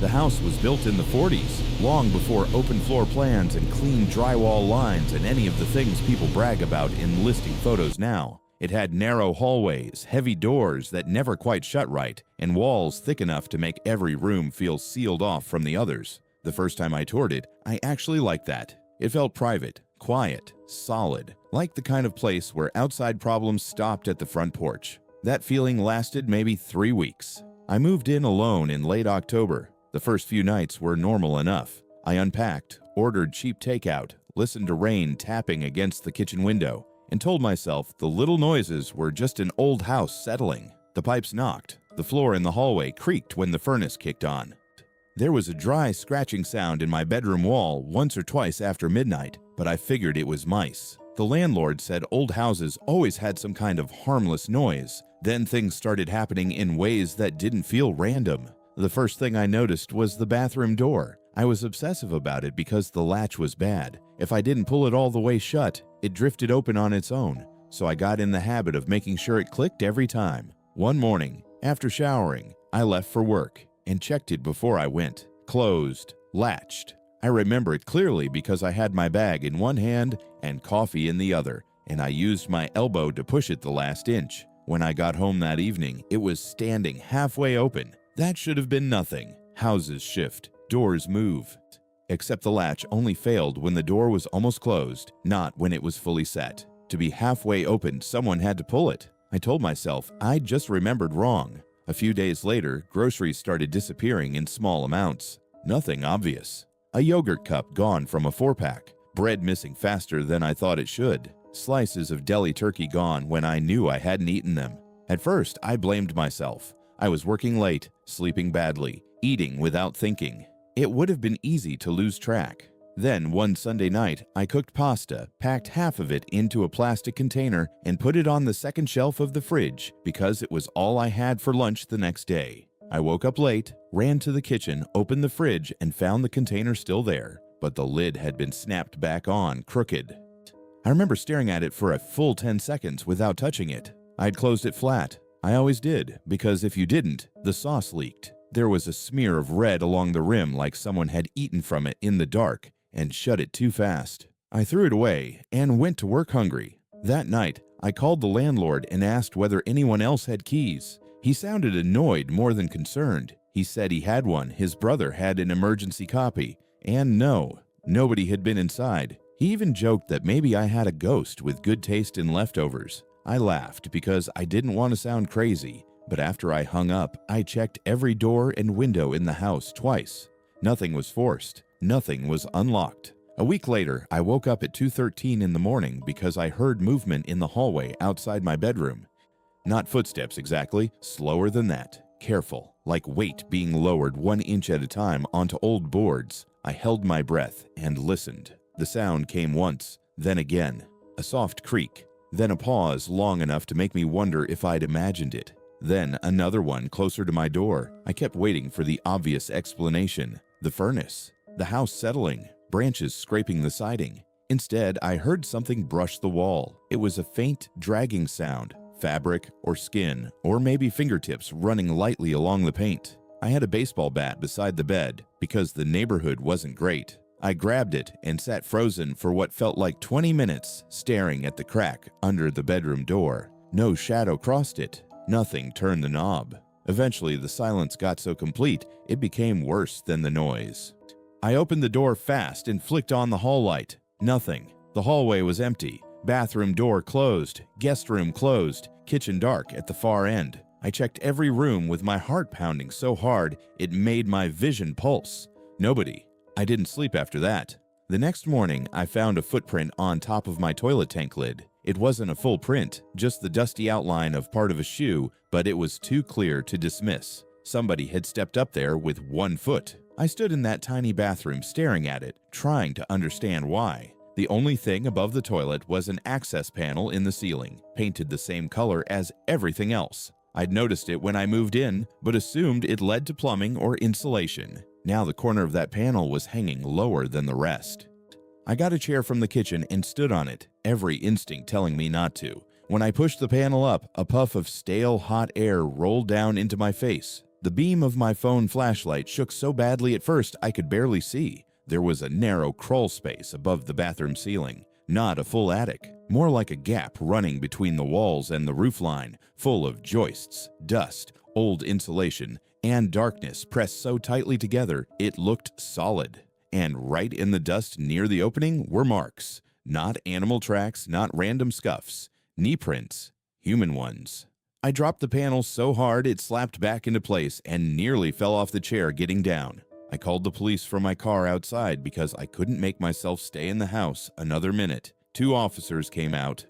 The house was built in the 40s, long before open floor plans and clean drywall lines and any of the things people brag about in listing photos now. It had narrow hallways, heavy doors that never quite shut right, and walls thick enough to make every room feel sealed off from the others. The first time I toured it, I actually liked that. It felt private, quiet, solid, like the kind of place where outside problems stopped at the front porch. That feeling lasted maybe 3 weeks. I moved in alone in late October. The first few nights were normal enough. I unpacked, ordered cheap takeout, listened to rain tapping against the kitchen window, and told myself the little noises were just an old house settling. The pipes knocked. The floor in the hallway creaked when the furnace kicked on. There was a dry scratching sound in my bedroom wall once or twice after midnight, but I figured it was mice. The landlord said old houses always had some kind of harmless noise. Then things started happening in ways that didn't feel random. The first thing I noticed was the bathroom door. I was obsessive about it because the latch was bad. If I didn't pull it all the way shut, it drifted open on its own, so I got in the habit of making sure it clicked every time. One morning, after showering, I left for work and checked it before I went. Closed, latched. I remember it clearly because I had my bag in one hand and coffee in the other, and I used my elbow to push it the last inch. When I got home that evening, it was standing halfway open. That should have been nothing. Houses shift, doors move. Except the latch only failed when the door was almost closed, not when it was fully set. To be halfway open, someone had to pull it. I told myself I'd just remembered wrong. A few days later, groceries started disappearing in small amounts. Nothing obvious. A yogurt cup gone from a 4-pack. Bread missing faster than I thought it should. Slices of deli turkey gone when I knew I hadn't eaten them. At first, I blamed myself. I was working late, sleeping badly, eating without thinking. It would have been easy to lose track. Then, one Sunday night, I cooked pasta, packed half of it into a plastic container, and put it on the second shelf of the fridge because it was all I had for lunch the next day. I woke up late, ran to the kitchen, opened the fridge, and found the container still there, but the lid had been snapped back on, crooked. I remember staring at it for a full 10 seconds without touching it. I'd closed it flat. I always did, because if you didn't, the sauce leaked. There was a smear of red along the rim like someone had eaten from it in the dark and shut it too fast. I threw it away and went to work hungry. That night, I called the landlord and asked whether anyone else had keys. He sounded annoyed more than concerned. He said he had one, his brother had an emergency copy, and no, nobody had been inside. He even joked that maybe I had a ghost with good taste in leftovers. I laughed because I didn't want to sound crazy, but after I hung up, I checked every door and window in the house twice. Nothing was forced. Nothing was unlocked. A week later, I woke up at 2:13 in the morning because I heard movement in the hallway outside my bedroom. Not footsteps exactly, slower than that. Careful, like weight being lowered 1 inch at a time onto old boards. I held my breath and listened. The sound came once, then again. A soft creak. Then a pause long enough to make me wonder if I'd imagined it. Then another one closer to my door. I kept waiting for the obvious explanation. The furnace. The house settling. Branches scraping the siding. Instead, I heard something brush the wall. It was a faint, dragging sound. Fabric or skin, or maybe fingertips running lightly along the paint. I had a baseball bat beside the bed because the neighborhood wasn't great. I grabbed it and sat frozen for what felt like 20 minutes, staring at the crack under the bedroom door. No shadow crossed it. Nothing turned the knob. Eventually, the silence got so complete, it became worse than the noise. I opened the door fast and flicked on the hall light. Nothing. The hallway was empty. Bathroom door closed. Guest room closed. Kitchen dark at the far end. I checked every room with my heart pounding so hard it made my vision pulse. Nobody. I didn't sleep after that. The next morning, I found a footprint on top of my toilet tank lid. It wasn't a full print, just the dusty outline of part of a shoe, but it was too clear to dismiss. Somebody had stepped up there with 1 foot. I stood in that tiny bathroom staring at it, trying to understand why. The only thing above the toilet was an access panel in the ceiling, painted the same color as everything else. I'd noticed it when I moved in, but assumed it led to plumbing or insulation. Now the corner of that panel was hanging lower than the rest. I got a chair from the kitchen and stood on it, every instinct telling me not to. When I pushed the panel up, a puff of stale, hot air rolled down into my face. The beam of my phone flashlight shook so badly at first I could barely see. There was a narrow crawl space above the bathroom ceiling, not a full attic, more like a gap running between the walls and the roofline, full of joists, dust, old insulation, and darkness pressed so tightly together it looked solid. And right in the dust near the opening were marks. Not animal tracks, not random scuffs. Knee prints. Human ones. I dropped the panel so hard it slapped back into place and nearly fell off the chair getting down. I called the police from my car outside because I couldn't make myself stay in the house another minute. 2 officers came out,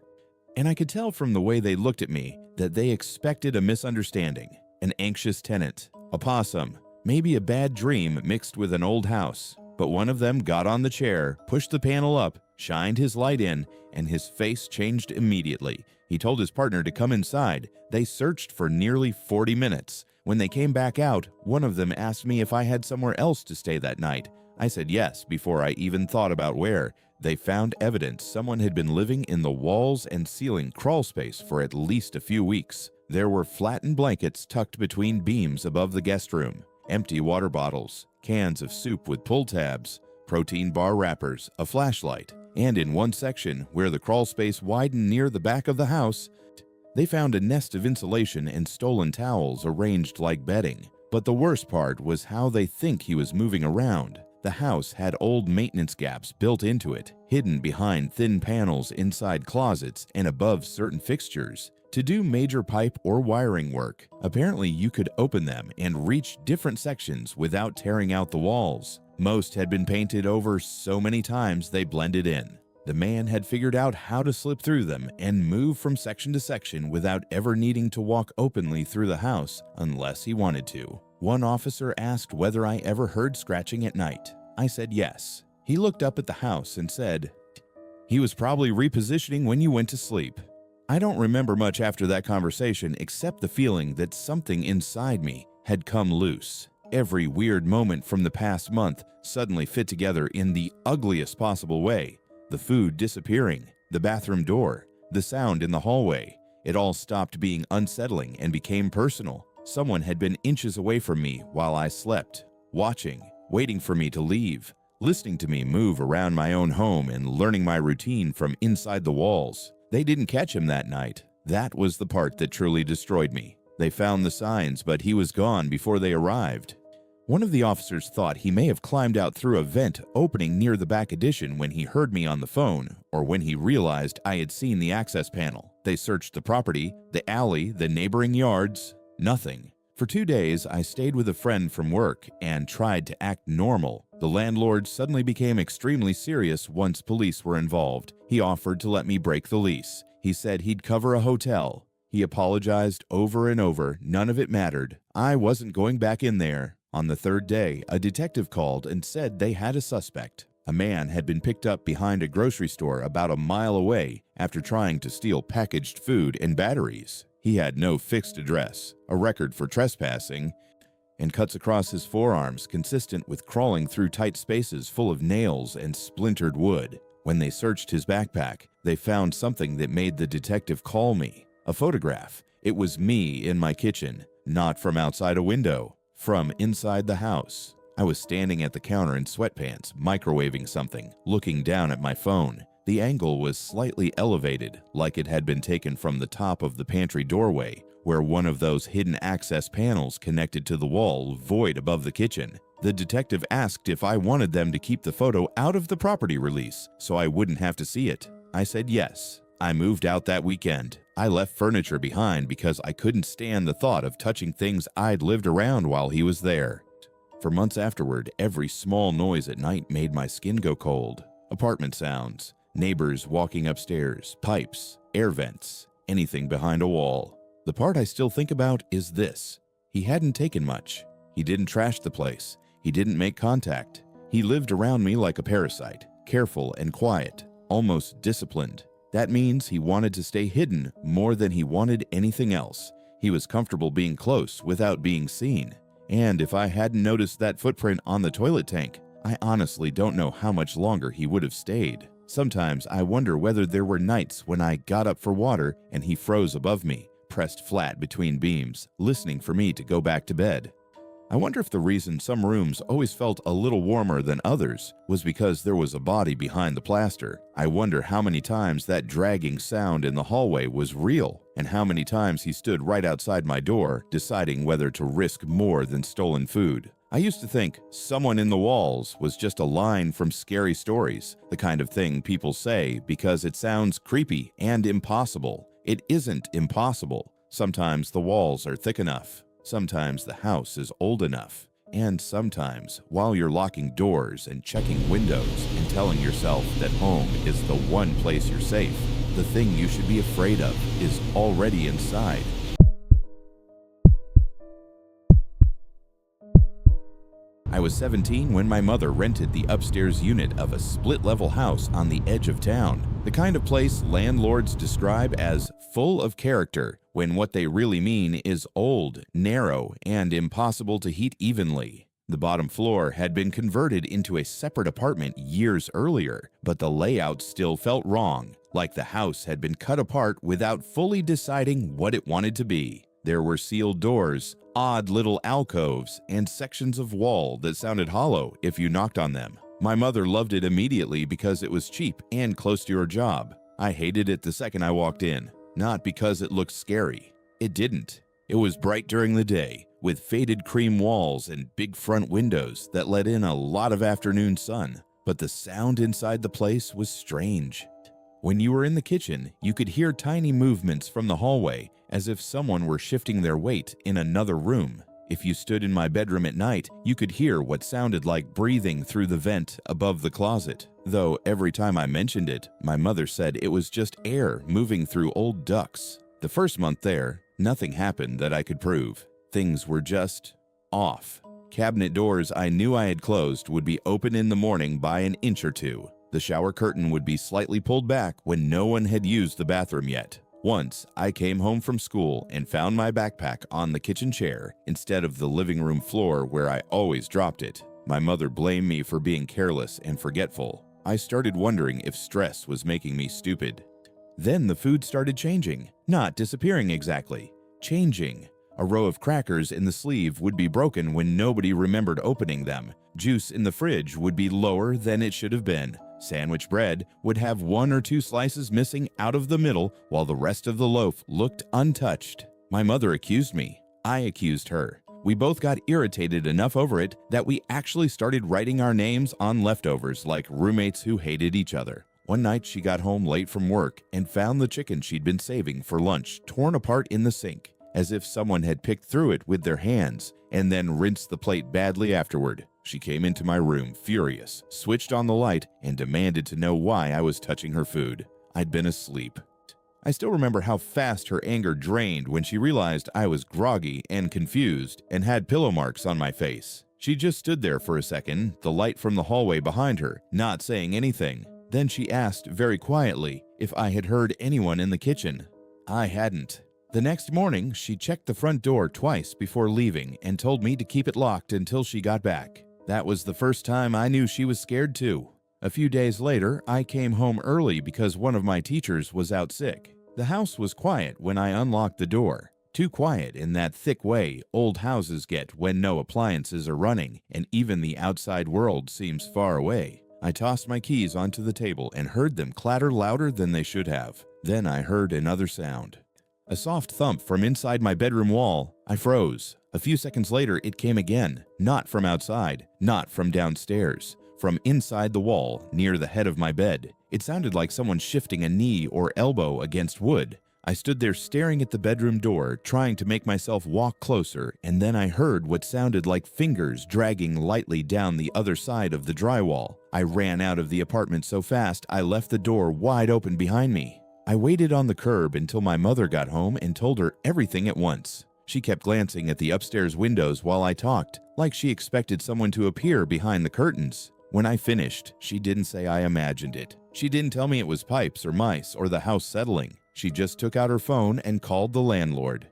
and I could tell from the way they looked at me that they expected a misunderstanding, an anxious tenant, a possum, maybe a bad dream mixed with an old house. But one of them got on the chair, pushed the panel up, shined his light in, and his face changed immediately. He told his partner to come inside. They searched for nearly 40 minutes. When they came back out, one of them asked me if I had somewhere else to stay that night. I said yes before I even thought about where. They found evidence someone had been living in the walls and ceiling crawl space for at least a few weeks. There were flattened blankets tucked between beams above the guest room, empty water bottles, cans of soup with pull tabs, protein bar wrappers, a flashlight, and in one section, where the crawl space widened near the back of the house, they found a nest of insulation and stolen towels arranged like bedding. But the worst part was how they think he was moving around. The house had old maintenance gaps built into it, hidden behind thin panels inside closets and above certain fixtures. To do major pipe or wiring work, apparently you could open them and reach different sections without tearing out the walls. Most had been painted over so many times they blended in. The man had figured out how to slip through them and move from section to section without ever needing to walk openly through the house unless he wanted to. One officer asked whether I ever heard scratching at night. I said yes. He looked up at the house and said, "He was probably repositioning when you went to sleep." I don't remember much after that conversation except the feeling that something inside me had come loose. Every weird moment from the past month suddenly fit together in the ugliest possible way. The food disappearing, the bathroom door, the sound in the hallway. It all stopped being unsettling and became personal. Someone had been inches away from me while I slept, watching, waiting for me to leave, listening to me move around my own home and learning my routine from inside the walls. They didn't catch him that night. That was the part that truly destroyed me. They found the signs, but he was gone before they arrived. One of the officers thought he may have climbed out through a vent opening near the back addition when he heard me on the phone, or when he realized I had seen the access panel. They searched the property, the alley, the neighboring yards. Nothing. For 2 days, I stayed with a friend from work and tried to act normal. The landlord suddenly became extremely serious once police were involved. He offered to let me break the lease. He said he'd cover a hotel. He apologized over and over. None of it mattered. I wasn't going back in there. On the 3rd day, a detective called and said they had a suspect. A man had been picked up behind a grocery store about a mile away after trying to steal packaged food and batteries. He had no fixed address, a record for trespassing, and cuts across his forearms consistent with crawling through tight spaces full of nails and splintered wood. When they searched his backpack, they found something that made the detective call me. A photograph. It was me in my kitchen, not from outside a window, from inside the house. I was standing at the counter in sweatpants, microwaving something, looking down at my phone. The angle was slightly elevated, like it had been taken from the top of the pantry doorway, where one of those hidden access panels connected to the wall void above the kitchen. The detective asked if I wanted them to keep the photo out of the property release, so I wouldn't have to see it. I said yes. I moved out that weekend. I left furniture behind because I couldn't stand the thought of touching things I'd lived around while he was there. For months afterward, every small noise at night made my skin go cold. Apartment sounds, neighbors walking upstairs, pipes, air vents, anything behind a wall. The part I still think about is this. He hadn't taken much. He didn't trash the place. He didn't make contact. He lived around me like a parasite, careful and quiet, almost disciplined. That means he wanted to stay hidden more than he wanted anything else. He was comfortable being close without being seen. And if I hadn't noticed that footprint on the toilet tank, I honestly don't know how much longer he would have stayed. Sometimes I wonder whether there were nights when I got up for water and he froze above me, pressed flat between beams, listening for me to go back to bed. I wonder if the reason some rooms always felt a little warmer than others was because there was a body behind the plaster. I wonder how many times that dragging sound in the hallway was real, and how many times he stood right outside my door, deciding whether to risk more than stolen food. I used to think someone in the walls was just a line from scary stories, the kind of thing people say because it sounds creepy and impossible. It isn't impossible. Sometimes the walls are thick enough. Sometimes the house is old enough. And sometimes, while you're locking doors and checking windows and telling yourself that home is the one place you're safe, the thing you should be afraid of is already inside. I was 17 when my mother rented the upstairs unit of a split-level house on the edge of town, the kind of place landlords describe as full of character, when what they really mean is old, narrow, and impossible to heat evenly. The bottom floor had been converted into a separate apartment years earlier, but the layout still felt wrong, like the house had been cut apart without fully deciding what it wanted to be. There were sealed doors, odd little alcoves, and sections of wall that sounded hollow if you knocked on them. My mother loved it immediately because it was cheap and close to her job. I hated it the second I walked in, not because it looked scary. It didn't. It was bright during the day, with faded cream walls and big front windows that let in a lot of afternoon sun. But the sound inside the place was strange. When you were in the kitchen, you could hear tiny movements from the hallway, as if someone were shifting their weight in another room. If you stood in my bedroom at night, you could hear what sounded like breathing through the vent above the closet. Though every time I mentioned it, my mother said it was just air moving through old ducts. The first month there, nothing happened that I could prove. Things were just off. Cabinet doors I knew I had closed would be open in the morning by an inch or two. The shower curtain would be slightly pulled back when no one had used the bathroom yet. Once, I came home from school and found my backpack on the kitchen chair instead of the living room floor where I always dropped it. My mother blamed me for being careless and forgetful. I started wondering if stress was making me stupid. Then the food started changing, not disappearing exactly, changing. A row of crackers in the sleeve would be broken when nobody remembered opening them. Juice in the fridge would be lower than it should have been. Sandwich bread would have 1 or 2 slices missing out of the middle while the rest of the loaf looked untouched. My mother accused me. I accused her. We both got irritated enough over it that we actually started writing our names on leftovers like roommates who hated each other. One night she got home late from work and found the chicken she'd been saving for lunch torn apart in the sink, as if someone had picked through it with their hands and then rinsed the plate badly afterward. She came into my room furious, switched on the light, and demanded to know why I was touching her food. I'd been asleep. I still remember how fast her anger drained when she realized I was groggy and confused and had pillow marks on my face. She just stood there for a second, the light from the hallway behind her, not saying anything. Then she asked very quietly if I had heard anyone in the kitchen. I hadn't. The next morning, she checked the front door twice before leaving and told me to keep it locked until she got back. That was the first time I knew she was scared too. A few days later, I came home early because one of my teachers was out sick. The house was quiet when I unlocked the door. Too quiet in that thick way old houses get when no appliances are running and even the outside world seems far away. I tossed my keys onto the table and heard them clatter louder than they should have. Then I heard another sound. A soft thump from inside my bedroom wall. I froze. A few seconds later, it came again. Not from outside, not from downstairs. From inside the wall, near the head of my bed. It sounded like someone shifting a knee or elbow against wood. I stood there staring at the bedroom door, trying to make myself walk closer, and then I heard what sounded like fingers dragging lightly down the other side of the drywall. I ran out of the apartment so fast, I left the door wide open behind me. I waited on the curb until my mother got home and told her everything at once. She kept glancing at the upstairs windows while I talked, like she expected someone to appear behind the curtains. When I finished, she didn't say I imagined it. She didn't tell me it was pipes or mice or the house settling. She just took out her phone and called the landlord.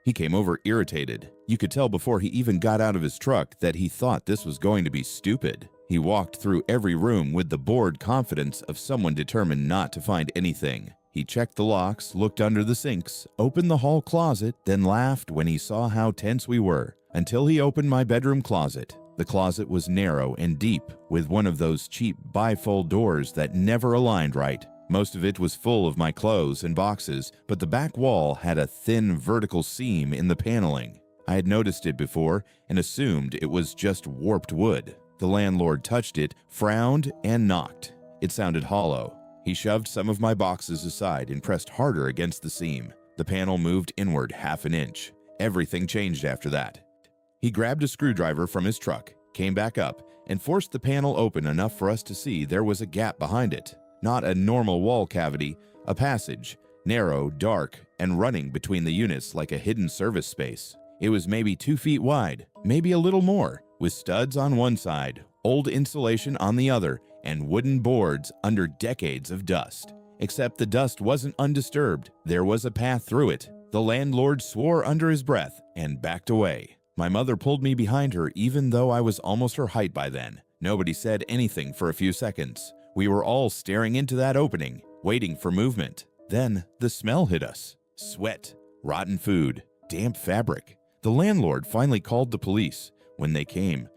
He came over irritated. You could tell before he even got out of his truck that he thought this was going to be stupid. He walked through every room with the bored confidence of someone determined not to find anything. He checked the locks, looked under the sinks, opened the hall closet, then laughed when he saw how tense we were. until he opened my bedroom closet. The closet was narrow and deep, with one of those cheap bifold doors that never aligned right. Most of it was full of my clothes and boxes, but the back wall had a thin vertical seam in the paneling. I had noticed it before and assumed it was just warped wood. The landlord touched it, frowned, and knocked. It sounded hollow. He shoved some of my boxes aside and pressed harder against the seam. The panel moved inward half an inch. Everything changed after that. He grabbed a screwdriver from his truck, came back up, and forced the panel open enough for us to see there was a gap behind it. Not a normal wall cavity, a passage, narrow, dark, and running between the units like a hidden service space. It was maybe 2 feet wide, maybe a little more, with studs on one side, old insulation on the other, and wooden boards under decades of dust. Except the dust wasn't undisturbed. There was a path through it. The landlord swore under his breath and backed away. My mother pulled me behind her even though I was almost her height by then. Nobody said anything for a few seconds. We were all staring into that opening, waiting for movement. Then the smell hit us. Sweat, rotten food, damp fabric. The landlord finally called the police. When they came,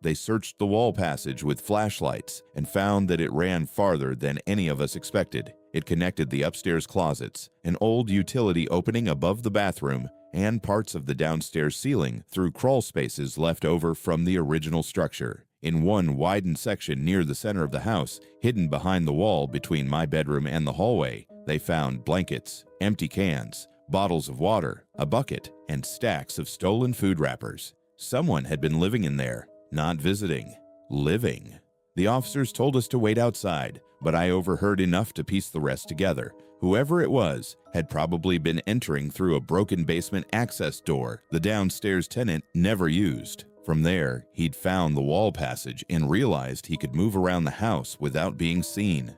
they searched the wall passage with flashlights and found that it ran farther than any of us expected. It connected the upstairs closets, an old utility opening above the bathroom, and parts of the downstairs ceiling through crawl spaces left over from the original structure. In one widened section near the center of the house, hidden behind the wall between my bedroom and the hallway, they found blankets, empty cans, bottles of water, a bucket, and stacks of stolen food wrappers. Someone had been living in there, not visiting, living. The officers told us to wait outside, but I overheard enough to piece the rest together. Whoever it was had probably been entering through a broken basement access door the downstairs tenant never used. From there, he'd found the wall passage and realized he could move around the house without being seen.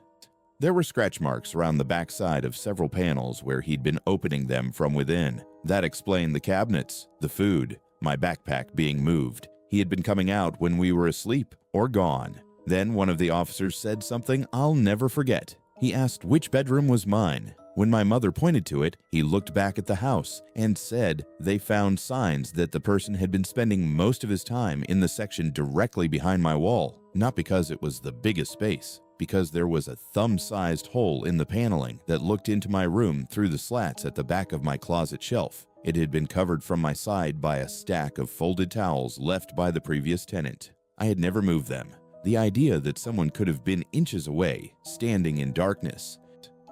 There were scratch marks around the back side of several panels where he'd been opening them from within. That explained the cabinets, the food, my backpack being moved. He had been coming out when we were asleep or gone. Then one of the officers said something I'll never forget. He asked which bedroom was mine. When my mother pointed to it, he looked back at the house and said they found signs that the person had been spending most of his time in the section directly behind my wall. Not because it was the biggest space, because there was a thumb-sized hole in the paneling that looked into my room through the slats at the back of my closet shelf. It had been covered from my side by a stack of folded towels left by the previous tenant. I had never moved them. The idea that someone could have been inches away, standing in darkness,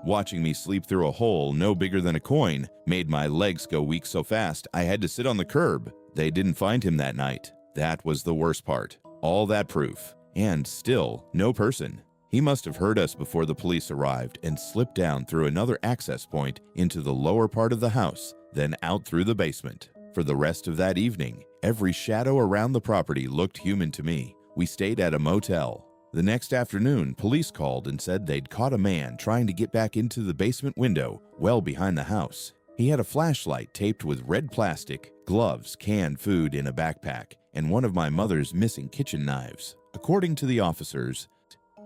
watching me sleep through a hole no bigger than a coin, made my legs go weak so fast I had to sit on the curb. They didn't find him that night. That was the worst part. All that proof, and still no person. He must have heard us before the police arrived and slipped down through another access point into the lower part of the house, then out through the basement. For the rest of that evening, every shadow around the property looked human to me. We stayed at a motel. The next afternoon, police called and said they'd caught a man trying to get back into the basement window well behind the house. He had a flashlight taped with red plastic, gloves, canned food in a backpack, and one of my mother's missing kitchen knives. According to the officers,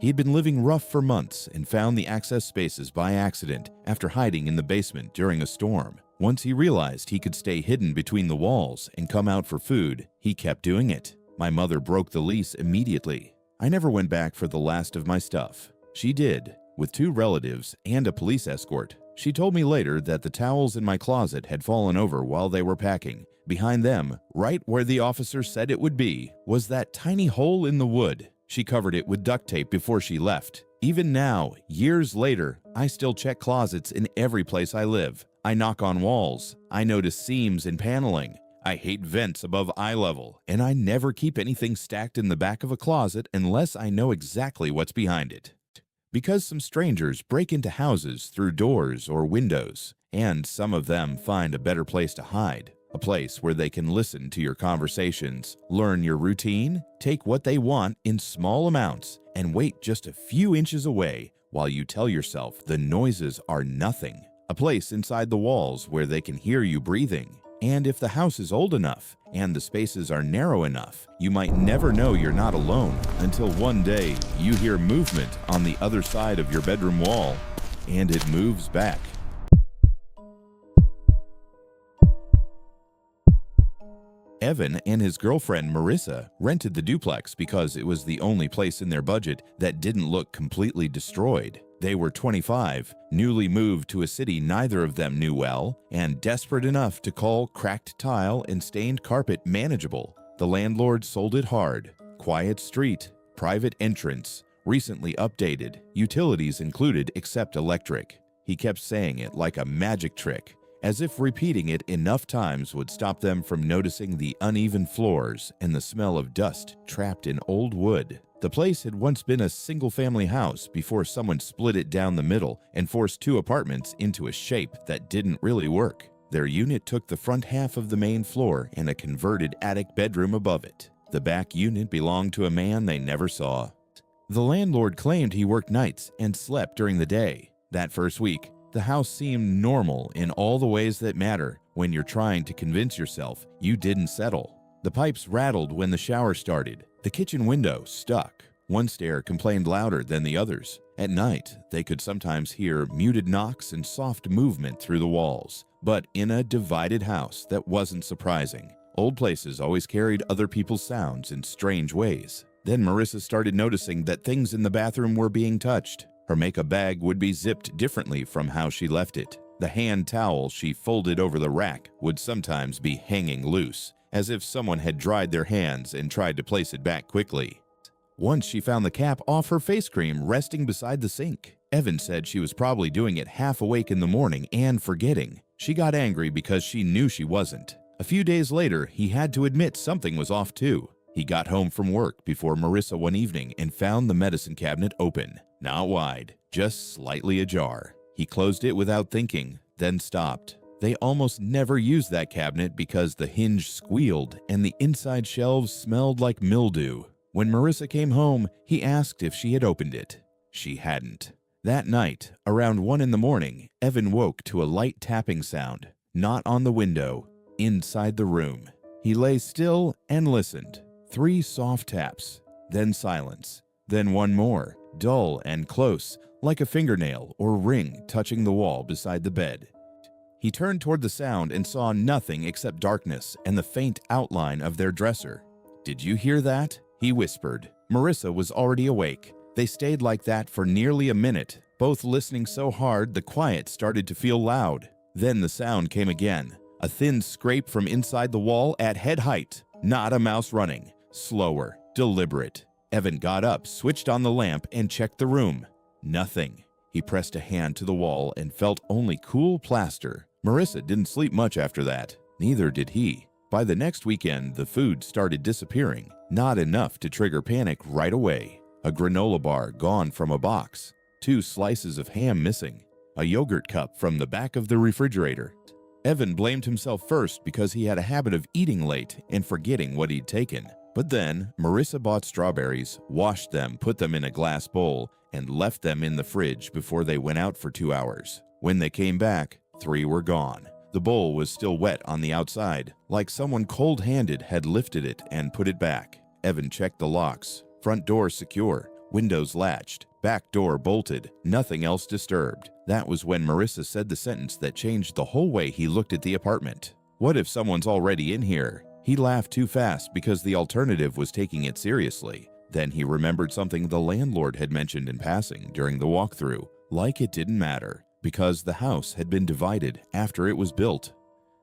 he'd been living rough for months and found the access spaces by accident after hiding in the basement during a storm. Once he realized he could stay hidden between the walls and come out for food, he kept doing it. My mother broke the lease immediately. I never went back for the last of my stuff. She did, with 2 relatives and a police escort. She told me later that the towels in my closet had fallen over while they were packing. Behind them, right where the officer said it would be, was that tiny hole in the wood. She covered it with duct tape before she left. Even now, years later, I still check closets in every place I live. I knock on walls. I notice seams in paneling. I hate vents above eye level, and I never keep anything stacked in the back of a closet unless I know exactly what's behind it. Because some strangers break into houses through doors or windows, and some of them find a better place to hide, a place where they can listen to your conversations, learn your routine, take what they want in small amounts, and wait just a few inches away while you tell yourself the noises are nothing. A place inside the walls where they can hear you breathing. And if the house is old enough and the spaces are narrow enough, you might never know you're not alone until one day you hear movement on the other side of your bedroom wall, and it moves back. Evan and his girlfriend Marissa rented the duplex because it was the only place in their budget that didn't look completely destroyed. They were 25, newly moved to a city neither of them knew well, and desperate enough to call cracked tile and stained carpet manageable. The landlord sold it hard. Quiet street, private entrance, recently updated, utilities included except electric. He kept saying it like a magic trick, as if repeating it enough times would stop them from noticing the uneven floors and the smell of dust trapped in old wood. The place had once been a single-family house before someone split it down the middle and forced 2 apartments into a shape that didn't really work. Their unit took the front half of the main floor and a converted attic bedroom above it. The back unit belonged to a man they never saw. The landlord claimed he worked nights and slept during the day. That first week, the house seemed normal in all the ways that matter when you're trying to convince yourself you didn't settle. The pipes rattled when the shower started. The kitchen window stuck. One stair complained louder than the others. At night, they could sometimes hear muted knocks and soft movement through the walls. But in a divided house, that wasn't surprising. Old places always carried other people's sounds in strange ways. Then Marissa started noticing that things in the bathroom were being touched. Her makeup bag would be zipped differently from how she left it. The hand towel she folded over the rack would sometimes be hanging loose, as if someone had dried their hands and tried to place it back quickly. Once she found the cap off her face cream resting beside the sink. Evan said she was probably doing it half awake in the morning and forgetting. She got angry because she knew she wasn't. A few days later, he had to admit something was off too. He got home from work before Marissa one evening and found the medicine cabinet open. Not wide, just slightly ajar. He closed it without thinking, then stopped. They almost never used that cabinet because the hinge squealed and the inside shelves smelled like mildew. When Marissa came home, he asked if she had opened it. She hadn't. That night, around 1 in the morning, Evan woke to a light tapping sound, not on the window, inside the room. He lay still and listened. 3 soft taps, then silence, then one more, dull and close, like a fingernail or ring touching the wall beside the bed. He turned toward the sound and saw nothing except darkness and the faint outline of their dresser. "Did you hear that?" he whispered. Marissa was already awake. They stayed like that for nearly a minute, both listening so hard the quiet started to feel loud. Then the sound came again, a thin scrape from inside the wall at head height. Not a mouse running. Slower, deliberate. Evan got up, switched on the lamp, and checked the room. Nothing. He pressed a hand to the wall and felt only cool plaster. Marissa didn't sleep much after that. Neither did he. By the next weekend, the food started disappearing. Not enough to trigger panic right away. A granola bar gone from a box. 2 slices of ham missing. A yogurt cup from the back of the refrigerator. Evan blamed himself first because he had a habit of eating late and forgetting what he'd taken. But then, Marissa bought strawberries, washed them, put them in a glass bowl, and left them in the fridge before they went out for 2 hours. When they came back, 3 were gone. The bowl was still wet on the outside, like someone cold-handed had lifted it and put it back. Evan checked the locks. Front door secure, windows latched, back door bolted, nothing else disturbed. That was when Marissa said the sentence that changed the whole way he looked at the apartment. "What if someone's already in here?" He laughed too fast because the alternative was taking it seriously. Then he remembered something the landlord had mentioned in passing during the walkthrough, like it didn't matter, because the house had been divided after it was built.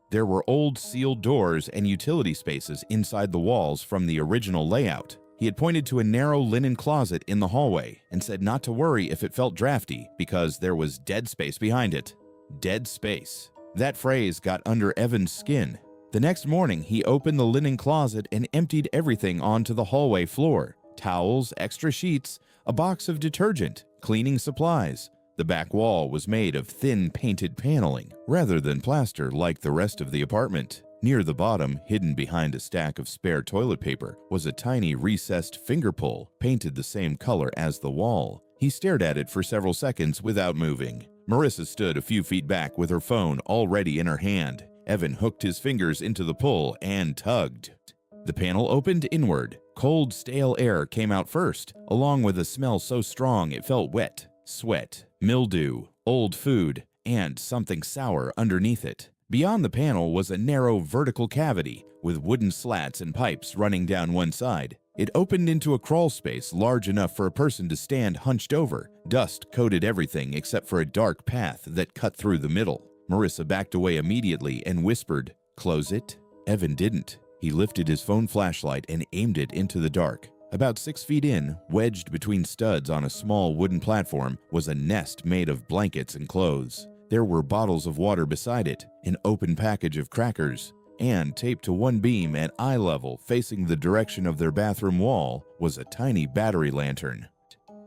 There were old sealed doors and utility spaces inside the walls from the original layout. He had pointed to a narrow linen closet in the hallway and said not to worry if it felt drafty because there was dead space behind it. Dead space. That phrase got under Evan's skin. The next morning, he opened the linen closet and emptied everything onto the hallway floor. Towels, extra sheets, a box of detergent, cleaning supplies. The back wall was made of thin painted paneling, rather than plaster like the rest of the apartment. Near the bottom, hidden behind a stack of spare toilet paper, was a tiny recessed finger pull, painted the same color as the wall. He stared at it for several seconds without moving. Marissa stood a few feet back with her phone already in her hand. Evan hooked his fingers into the pull and tugged. The panel opened inward. Cold, stale air came out first, along with a smell so strong it felt wet. Sweat, mildew, old food, and something sour underneath it. Beyond the panel was a narrow vertical cavity with wooden slats and pipes running down one side. It opened into a crawl space large enough for a person to stand hunched over. Dust coated everything except for a dark path that cut through the middle. Marissa backed away immediately and whispered, "Close it." Evan didn't. He lifted his phone flashlight and aimed it into the dark. About 6 feet in, wedged between studs on a small wooden platform, was a nest made of blankets and clothes. There were bottles of water beside it, an open package of crackers, and taped to one beam at eye level facing the direction of their bathroom wall was a tiny battery lantern.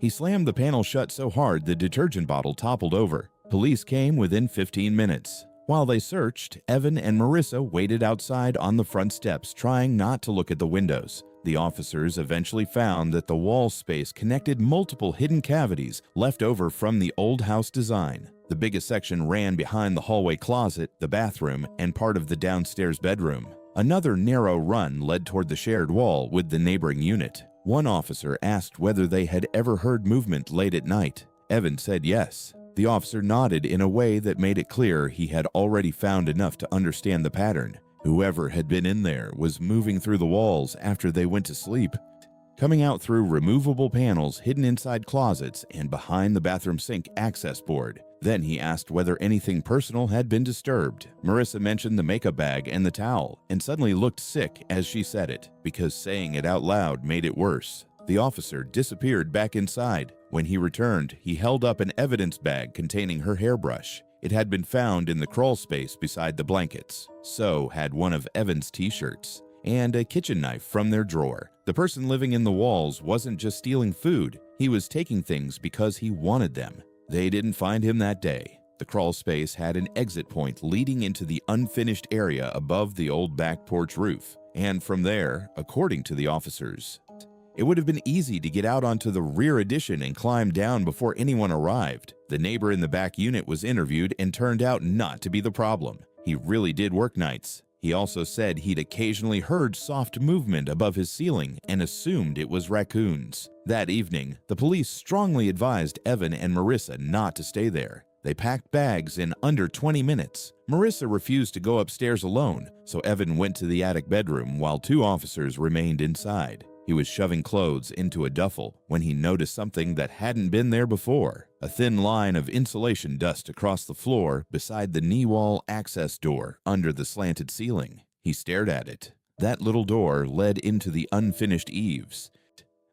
He slammed the panel shut so hard the detergent bottle toppled over. Police came within 15 minutes. While they searched, Evan and Marissa waited outside on the front steps, trying not to look at the windows. The officers eventually found that the wall space connected multiple hidden cavities left over from the old house design. The biggest section ran behind the hallway closet, the bathroom, and part of the downstairs bedroom. Another narrow run led toward the shared wall with the neighboring unit. One officer asked whether they had ever heard movement late at night. Evan said yes. The officer nodded in a way that made it clear he had already found enough to understand the pattern. Whoever had been in there was moving through the walls after they went to sleep, coming out through removable panels hidden inside closets and behind the bathroom sink access board. Then he asked whether anything personal had been disturbed. Marissa mentioned the makeup bag and the towel, and suddenly looked sick as she said it, because saying it out loud made it worse. The officer disappeared back inside. When he returned, he held up an evidence bag containing her hairbrush. It had been found in the crawl space beside the blankets. So had one of Evan's t-shirts and a kitchen knife from their drawer. The person living in the walls wasn't just stealing food. He was taking things because he wanted them. They didn't find him that day. The crawl space had an exit point leading into the unfinished area above the old back porch roof. And from there, according to the officers, it would have been easy to get out onto the rear addition and climb down before anyone arrived. The neighbor in the back unit was interviewed and turned out not to be the problem. He really did work nights. He also said he'd occasionally heard soft movement above his ceiling and assumed it was raccoons. That evening, the police strongly advised Evan and Marissa not to stay there. They packed bags in under 20 minutes. Marissa refused to go upstairs alone, so Evan went to the attic bedroom while 2 officers remained inside. He was shoving clothes into a duffel when he noticed something that hadn't been there before. A thin line of insulation dust across the floor beside the knee wall access door under the slanted ceiling. He stared at it. That little door led into the unfinished eaves.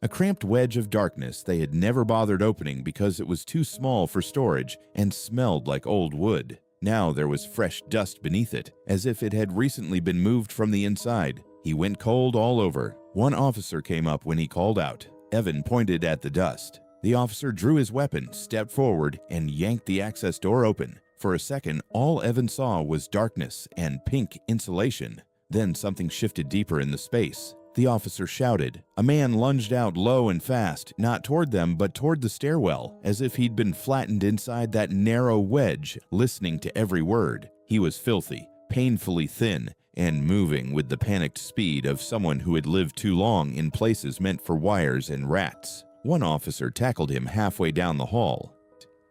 A cramped wedge of darkness they had never bothered opening because it was too small for storage and smelled like old wood. Now there was fresh dust beneath it, as if it had recently been moved from the inside. He went cold all over. One officer came up when he called out. Evan pointed at the dust. The officer drew his weapon, stepped forward, and yanked the access door open. For a second, all Evan saw was darkness and pink insulation. Then something shifted deeper in the space. The officer shouted. A man lunged out low and fast, not toward them but toward the stairwell, as if he'd been flattened inside that narrow wedge, listening to every word. He was filthy, painfully thin, and moving with the panicked speed of someone who had lived too long in places meant for wires and rats. One officer tackled him halfway down the hall.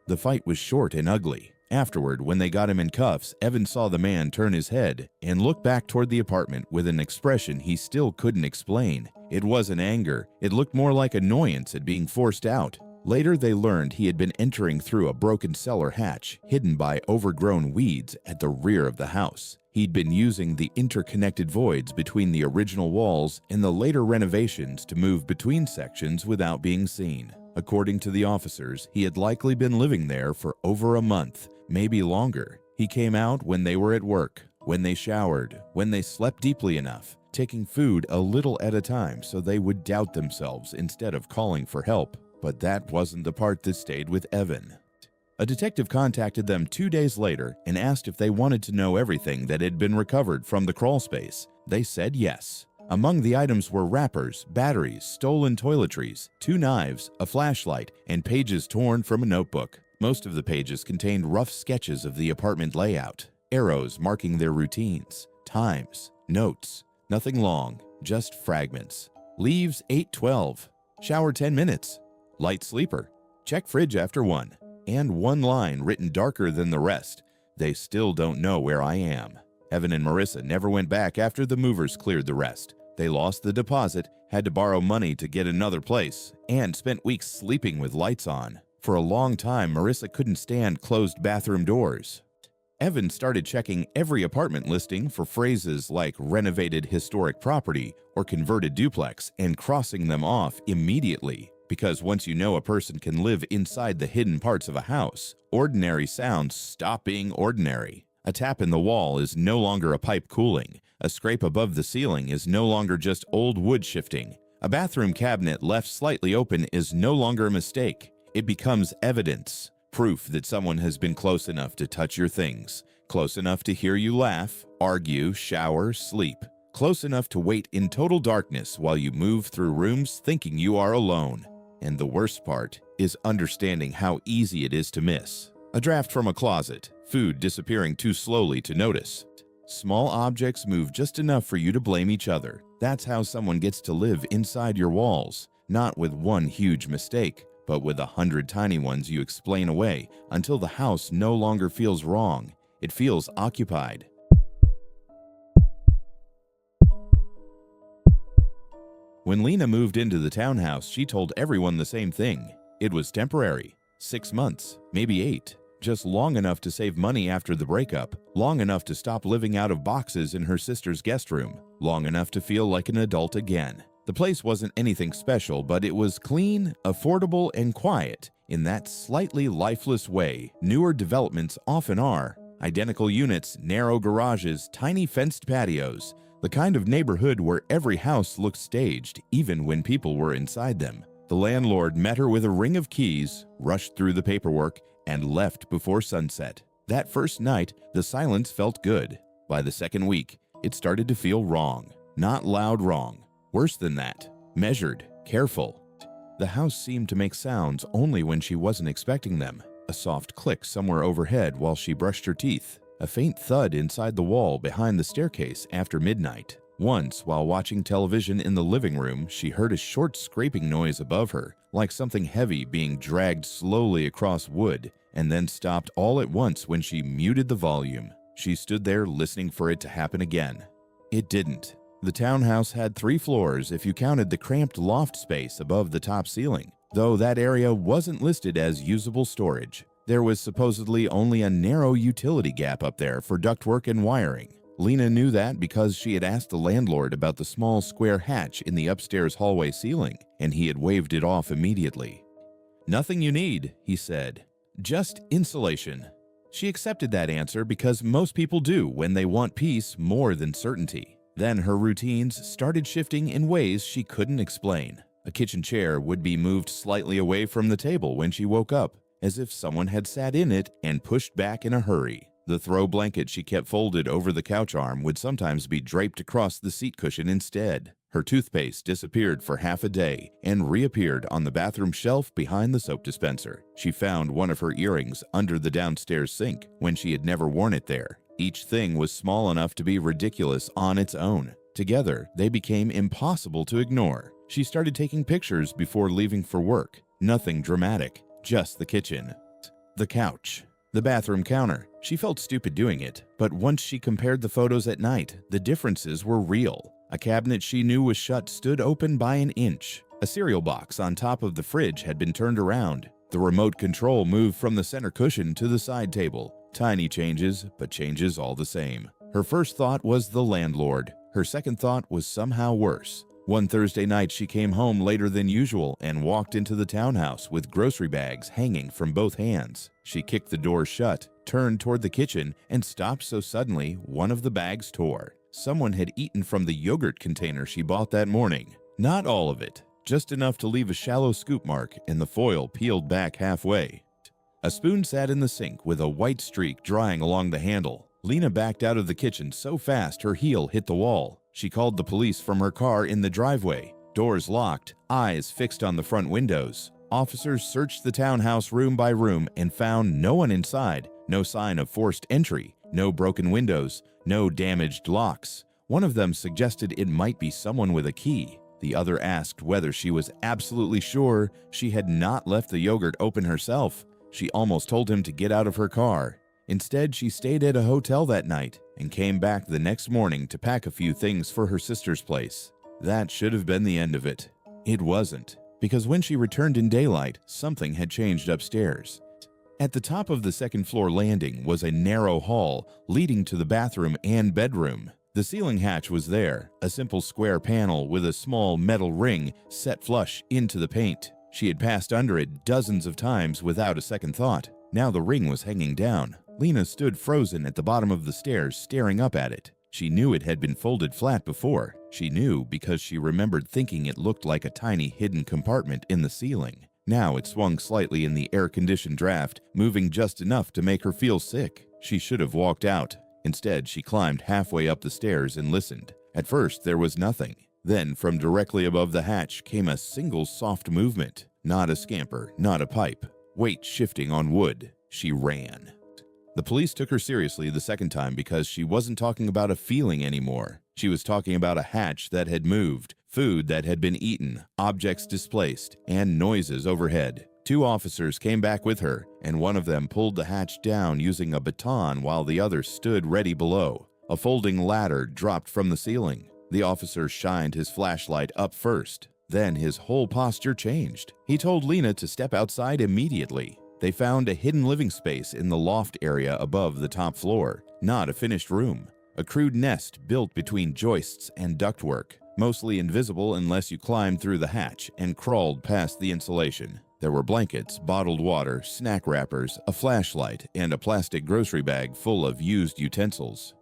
The fight was short and ugly. Afterward, when they got him in cuffs, Evan saw the man turn his head and look back toward the apartment with an expression he still couldn't explain. It wasn't anger. It looked more like annoyance at being forced out. Later, they learned he had been entering through a broken cellar hatch, hidden by overgrown weeds at the rear of the house. He'd been using the interconnected voids between the original walls and the later renovations to move between sections without being seen. According to the officers, he had likely been living there for over a month, maybe longer. He came out when they were at work, when they showered, when they slept deeply enough, taking food a little at a time so they would doubt themselves instead of calling for help. But that wasn't the part that stayed with Evan. A detective contacted them 2 days later and asked if they wanted to know everything that had been recovered from the crawl space. They said yes. Among the items were wrappers, batteries, stolen toiletries, 2 knives, a flashlight, and pages torn from a notebook. Most of the pages contained rough sketches of the apartment layout, arrows marking their routines, times, notes. Nothing long, just fragments. Leaves 8:12. Shower 10 minutes. Light sleeper. Check fridge after 1. And one line written darker than the rest. They still don't know where I am. Evan and Marissa never went back after the movers cleared the rest. They lost the deposit, had to borrow money to get another place, and spent weeks sleeping with lights on. For a long time, Marissa couldn't stand closed bathroom doors. Evan started checking every apartment listing for phrases like renovated historic property or converted duplex and crossing them off immediately. Because once you know a person can live inside the hidden parts of a house, ordinary sounds stop being ordinary. A tap in the wall is no longer a pipe cooling. A scrape above the ceiling is no longer just old wood shifting. A bathroom cabinet left slightly open is no longer a mistake. It becomes evidence, proof that someone has been close enough to touch your things, close enough to hear you laugh, argue, shower, sleep, close enough to wait in total darkness while you move through rooms thinking you are alone. And the worst part is understanding how easy it is to miss. A draft from a closet, food disappearing too slowly to notice. Small objects move just enough for you to blame each other. That's how someone gets to live inside your walls, not with one huge mistake, but with 100 tiny ones you explain away until the house no longer feels wrong. It feels occupied. When Lena moved into the townhouse, she told everyone the same thing. It was temporary. 6 months, maybe 8. Just long enough to save money after the breakup, long enough to stop living out of boxes in her sister's guest room, long enough to feel like an adult again. The place wasn't anything special, but it was clean, affordable, and quiet in that slightly lifeless way newer developments often are. Identical units, narrow garages, tiny fenced patios, the kind of neighborhood where every house looked staged, even when people were inside them. The landlord met her with a ring of keys, rushed through the paperwork, and left before sunset. That first night, the silence felt good. By the second week, it started to feel wrong. Not loud wrong. Worse than that. Measured. Careful. The house seemed to make sounds only when she wasn't expecting them. A soft click somewhere overhead while she brushed her teeth. A faint thud inside the wall behind the staircase after midnight. Once, while watching television in the living room, she heard a short scraping noise above her, like something heavy being dragged slowly across wood, and then stopped all at once when she muted the volume. She stood there listening for it to happen again. It didn't. The townhouse had 3 floors if you counted the cramped loft space above the top ceiling, though that area wasn't listed as usable storage. There was supposedly only a narrow utility gap up there for ductwork and wiring. Lena knew that because she had asked the landlord about the small square hatch in the upstairs hallway ceiling, and he had waved it off immediately. "Nothing you need," he said. "Just insulation." She accepted that answer because most people do when they want peace more than certainty. Then her routines started shifting in ways she couldn't explain. A kitchen chair would be moved slightly away from the table when she woke up, as if someone had sat in it and pushed back in a hurry. The throw blanket she kept folded over the couch arm would sometimes be draped across the seat cushion instead. Her toothpaste disappeared for half a day and reappeared on the bathroom shelf behind the soap dispenser. She found one of her earrings under the downstairs sink when she had never worn it there. Each thing was small enough to be ridiculous on its own. Together, they became impossible to ignore. She started taking pictures before leaving for work. Nothing dramatic, just the kitchen. The couch. The bathroom counter. She felt stupid doing it, but once she compared the photos at night, the differences were real. A cabinet she knew was shut stood open by an inch. A cereal box on top of the fridge had been turned around. The remote control moved from the center cushion to the side table. Tiny changes, but changes all the same. Her first thought was the landlord. Her second thought was somehow worse. One Thursday night, she came home later than usual and walked into the townhouse with grocery bags hanging from both hands. She kicked the door shut, turned toward the kitchen, and stopped so suddenly one of the bags tore. Someone had eaten from the yogurt container she bought that morning. Not all of it, just enough to leave a shallow scoop mark and the foil peeled back halfway. A spoon sat in the sink with a white streak drying along the handle. Lena backed out of the kitchen so fast her heel hit the wall. She called the police from her car in the driveway. Doors locked, eyes fixed on the front windows. Officers searched the townhouse room by room and found no one inside, no sign of forced entry, no broken windows, no damaged locks. One of them suggested it might be someone with a key. The other asked whether she was absolutely sure she had not left the yogurt open herself. She almost told him to get out of her car. Instead, she stayed at a hotel that night and came back the next morning to pack a few things for her sister's place. That should have been the end of it. It wasn't, because when she returned in daylight, something had changed upstairs. At the top of the second-floor landing was a narrow hall leading to the bathroom and bedroom. The ceiling hatch was there, a simple square panel with a small metal ring set flush into the paint. She had passed under it dozens of times without a second thought. Now the ring was hanging down. Lena stood frozen at the bottom of the stairs, staring up at it. She knew it had been folded flat before. She knew because she remembered thinking it looked like a tiny hidden compartment in the ceiling. Now it swung slightly in the air-conditioned draft, moving just enough to make her feel sick. She should have walked out. Instead, she climbed halfway up the stairs and listened. At first, there was nothing. Then, from directly above the hatch came a single soft movement. Not a scamper, not a pipe. Weight shifting on wood. She ran. The police took her seriously the second time because she wasn't talking about a feeling anymore. She was talking about a hatch that had moved, food that had been eaten, objects displaced, and noises overhead. 2 officers came back with her, and one of them pulled the hatch down using a baton while the other stood ready below. A folding ladder dropped from the ceiling. The officer shined his flashlight up first. Then his whole posture changed. He told Lena to step outside immediately. They found a hidden living space in the loft area above the top floor, not a finished room. A crude nest built between joists and ductwork, mostly invisible unless you climbed through the hatch and crawled past the insulation. There were blankets, bottled water, snack wrappers, a flashlight, and a plastic grocery bag full of used utensils.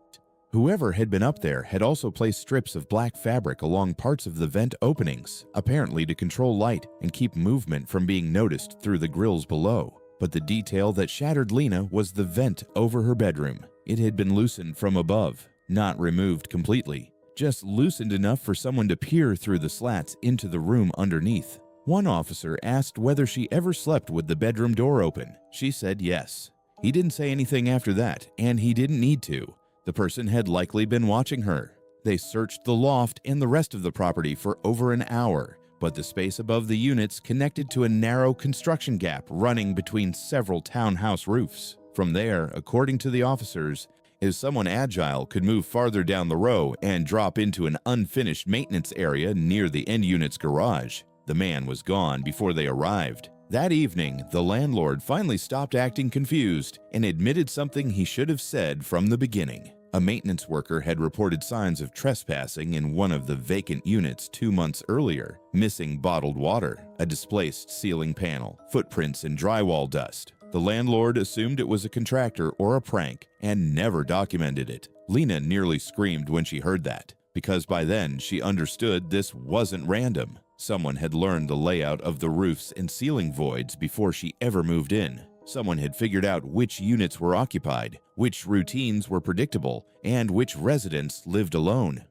Whoever had been up there had also placed strips of black fabric along parts of the vent openings, apparently to control light and keep movement from being noticed through the grills below. But the detail that shattered Lena was the vent over her bedroom. It had been loosened from above, not removed completely, just loosened enough for someone to peer through the slats into the room underneath. One officer asked whether she ever slept with the bedroom door open. She said yes. He didn't say anything after that, and he didn't need to. The person had likely been watching her. They searched the loft and the rest of the property for over an hour, but the space above the units connected to a narrow construction gap running between several townhouse roofs. From there, according to the officers, if someone agile could move farther down the row and drop into an unfinished maintenance area near the end unit's garage, the man was gone before they arrived. That evening, the landlord finally stopped acting confused and admitted something he should have said from the beginning. A maintenance worker had reported signs of trespassing in one of the vacant units 2 months earlier, missing bottled water, a displaced ceiling panel, footprints in drywall dust. The landlord assumed it was a contractor or a prank and never documented it. Lena nearly screamed when she heard that, because by then she understood this wasn't random. Someone had learned the layout of the roofs and ceiling voids before she ever moved in. Someone had figured out which units were occupied, which routines were predictable, and which residents lived alone.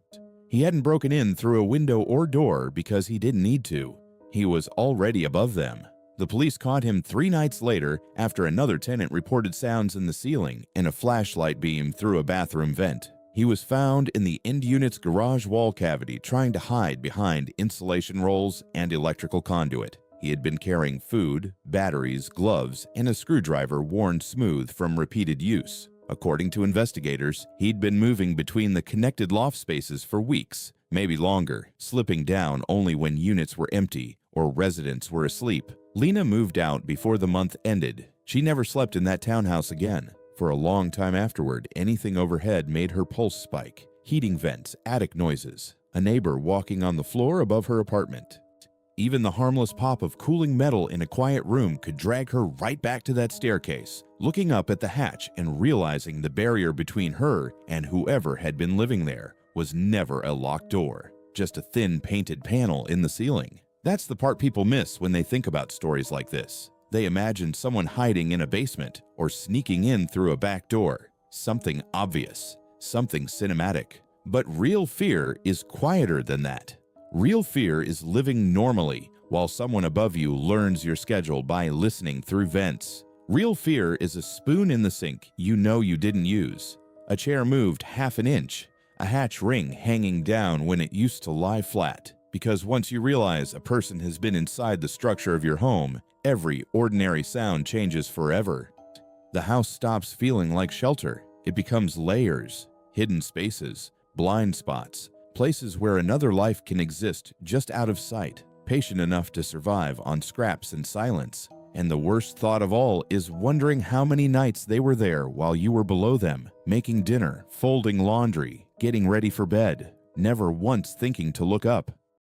He hadn't broken in through a window or door because he didn't need to. He was already above them. The police caught him 3 nights later after another tenant reported sounds in the ceiling and a flashlight beam through a bathroom vent. He was found in the end unit's garage wall cavity trying to hide behind insulation rolls and electrical conduit. He had been carrying food, batteries, gloves, and a screwdriver worn smooth from repeated use. According to investigators, he'd been moving between the connected loft spaces for weeks, maybe longer, slipping down only when units were empty or residents were asleep. Lena moved out before the month ended. She never slept in that townhouse again. For a long time afterward, anything overhead made her pulse spike. Heating vents, attic noises, a neighbor walking on the floor above her apartment. Even the harmless pop of cooling metal in a quiet room could drag her right back to that staircase, looking up at the hatch and realizing the barrier between her and whoever had been living there was never a locked door, just a thin painted panel in the ceiling. That's the part people miss when they think about stories like this. They imagine someone hiding in a basement or sneaking in through a back door. Something obvious, something cinematic. But real fear is quieter than that. Real fear is living normally while someone above you learns your schedule by listening through vents. Real fear is a spoon in the sink you know you didn't use, a chair moved half an inch, a hatch ring hanging down when it used to lie flat. Because once you realize a person has been inside the structure of your home, every ordinary sound changes forever. The house stops feeling like shelter. It becomes layers, hidden spaces, blind spots, places where another life can exist just out of sight, patient enough to survive on scraps and silence. And the worst thought of all is wondering how many nights they were there while you were below them, making dinner, folding laundry, getting ready for bed, never once thinking to look up.